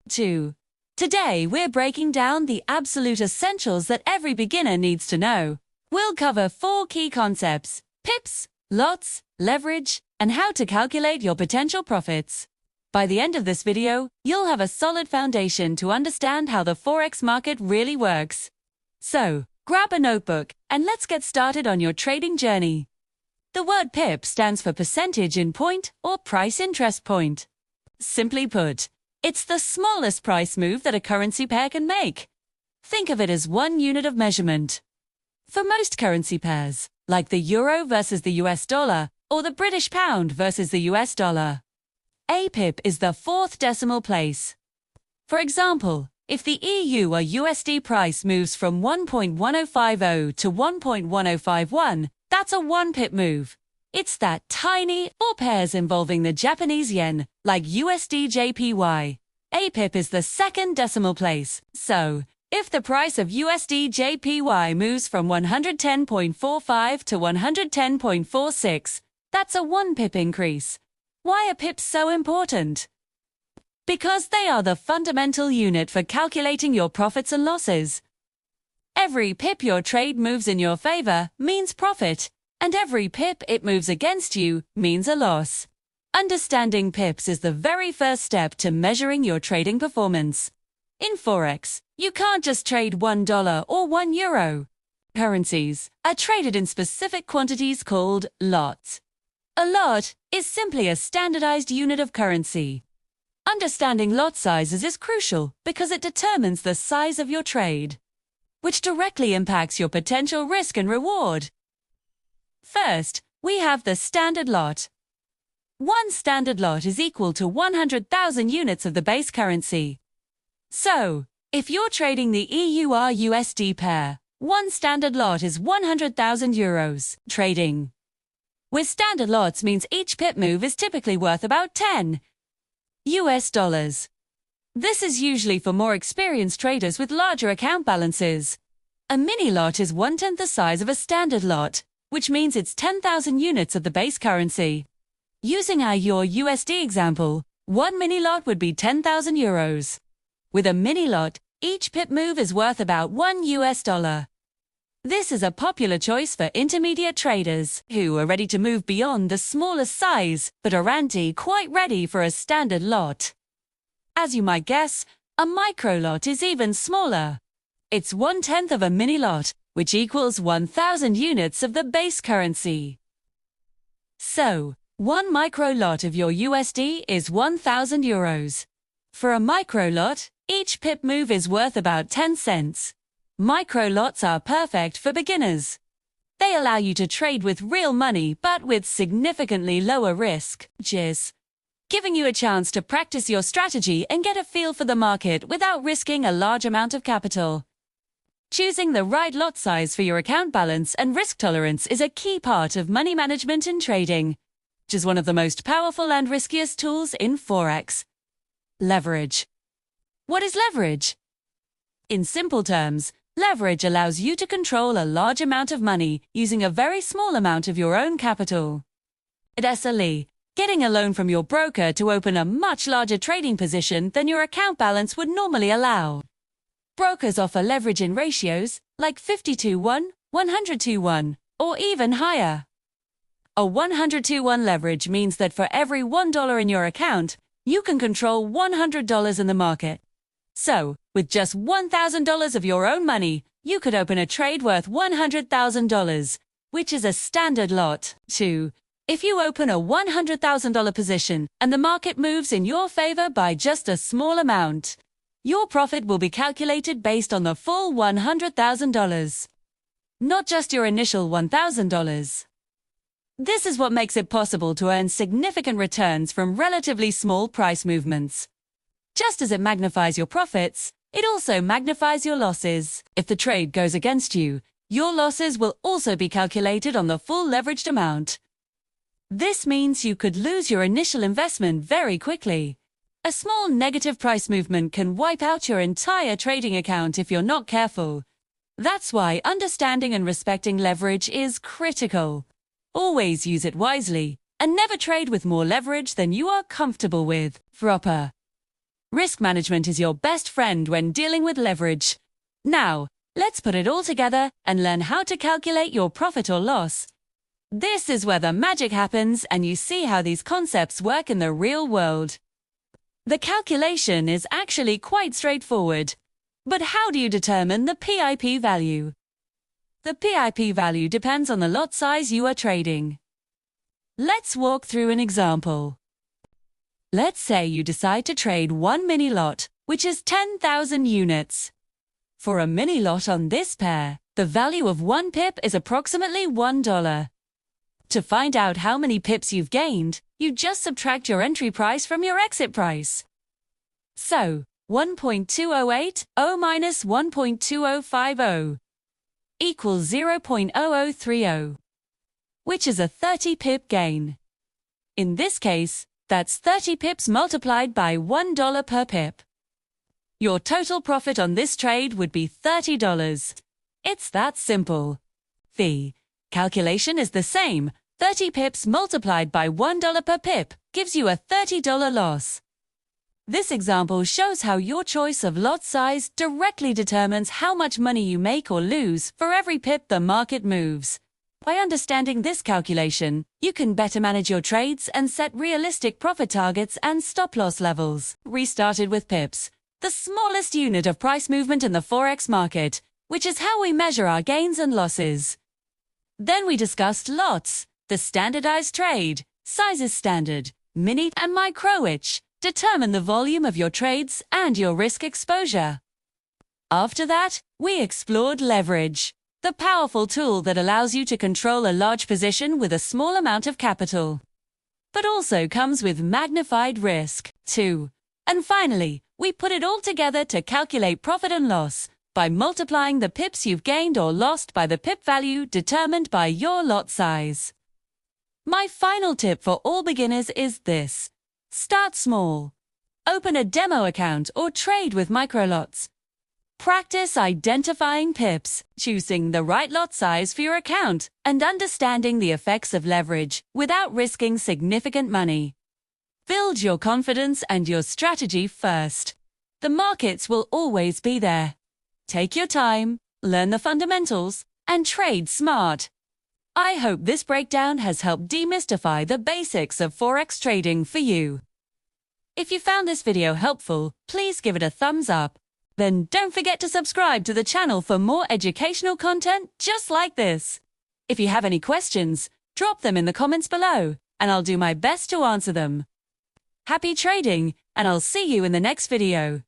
2. Today we're breaking down the absolute essentials that every beginner needs to know. We'll cover 4 key concepts: PIPS, lots, leverage, and how to calculate your potential profits. By the end of this video, you'll have a solid foundation to understand how the Forex market really works. So, grab a notebook and let's get started on your trading journey. The word PIP stands for percentage in point or price interest point. Simply put, it's the smallest price move that a currency pair can make. Think of it as one unit of measurement. For most currency pairs, like the euro versus the US dollar or the British pound versus the US dollar, a pip is the 4th decimal place. For example, if the EU or USD price moves from 1.1050 to 1.1051, that's a 1 pip move. It's that tiny, or pairs involving the Japanese yen, like USD JPY. A pip is the 2nd decimal place, so if the price of USD JPY moves from 110.45 to 110.46, that's a 1 pip increase. Why are pips so important? Because they are the fundamental unit for calculating your profits and losses. Every pip your trade moves in your favor means profit, and every pip it moves against you means a loss. Understanding pips is the very first step to measuring your trading performance. In Forex, you can't just trade $1 or €1. Currencies are traded in specific quantities called lots. A lot is simply a standardized unit of currency. Understanding lot sizes is crucial because it determines the size of your trade, which directly impacts your potential risk and reward. First, we have the standard lot. One standard lot is equal to 100,000 units of the base currency. So, if you're trading the EUR-USD pair, one standard lot is 100,000 euros trading. With standard lots means each pip move is typically worth about $10 US. This is usually for more experienced traders with larger account balances. A mini lot is 1/10 the size of a standard lot, which means it's 10,000 units of the base currency. Using our EUR-USD example, one mini lot would be 10,000 euros. With a mini lot, each pip move is worth about $1 US. This is a popular choice for intermediate traders who are ready to move beyond the smallest size but aren't quite ready for a standard lot. As you might guess, a micro lot is even smaller. It's 1/10 of a mini lot, which equals 1,000 units of the base currency. So, one micro lot of your USD is 1,000 euros. For a micro lot, each pip move is worth about 10 cents. Micro lots are perfect for beginners. They allow you to trade with real money but with significantly lower risk, giving you a chance to practice your strategy and get a feel for the market without risking a large amount of capital. Choosing the right lot size for your account balance and risk tolerance is a key part of money management and trading, which is one of the most powerful and riskiest tools in Forex. Leverage. What is leverage? In simple terms, leverage allows you to control a large amount of money using a very small amount of your own capital. At SLE, getting a loan from your broker to open a much larger trading position than your account balance would normally allow. Brokers offer leverage in ratios like 50-1, 100-1, or even higher. A 100-1 leverage means that for every $1 in your account, you can control $100 in the market. So, with just $1,000 of your own money, you could open a trade worth $100,000, which is a standard lot. 2. If you open a $100,000 position and the market moves in your favor by just a small amount, your profit will be calculated based on the full $100,000, not just your initial $1,000. This is what makes it possible to earn significant returns from relatively small price movements. Just as it magnifies your profits, it also magnifies your losses. If the trade goes against you, your losses will also be calculated on the full leveraged amount. This means you could lose your initial investment very quickly. A small negative price movement can wipe out your entire trading account if you're not careful. That's why understanding and respecting leverage is critical. Always use it wisely, and never trade with more leverage than you are comfortable with. Proper Risk management is your best friend when dealing with leverage. Now, let's put it all together and learn how to calculate your profit or loss. This is where the magic happens and you see how these concepts work in the real world. The calculation is actually quite straightforward. But how do you determine the PIP value? The PIP value depends on the lot size you are trading. Let's walk through an example. Let's say you decide to trade one mini lot, which is 10,000 units. For a mini lot on this pair, the value of 1 pip is approximately $1. To find out how many pips you've gained, you just subtract your entry price from your exit price. So, 1.2080 minus 1.2050 equals 0.0030, which is a 30 pip gain. In this case, that's 30 pips multiplied by $1 per pip. Your total profit on this trade would be $30. It's that simple. The calculation is the same. 30 pips multiplied by $1 per pip gives you a $30 loss. This example shows how your choice of lot size directly determines how much money you make or lose for every pip the market moves. By understanding this calculation, you can better manage your trades and set realistic profit targets and stop-loss levels. We started with pips, the smallest unit of price movement in the Forex market, which is how we measure our gains and losses. Then we discussed lots, the standardized trade, sizes standard, mini and micro, which determine the volume of your trades and your risk exposure. After that, we explored leverage, the powerful tool that allows you to control a large position with a small amount of capital, but also comes with magnified risk, too. And finally, we put it all together to calculate profit and loss by multiplying the pips you've gained or lost by the pip value determined by your lot size. My final tip for all beginners is this. Start small. Open a demo account or trade with microlots. Practice identifying pips, choosing the right lot size for your account, and understanding the effects of leverage without risking significant money. Build your confidence and your strategy first. The markets will always be there. Take your time, learn the fundamentals, and trade smart. I hope this breakdown has helped demystify the basics of Forex trading for you. If you found this video helpful, please give it a thumbs up. Then don't forget to subscribe to the channel for more educational content just like this. If you have any questions, drop them in the comments below, and I'll do my best to answer them. Happy trading, and I'll see you in the next video.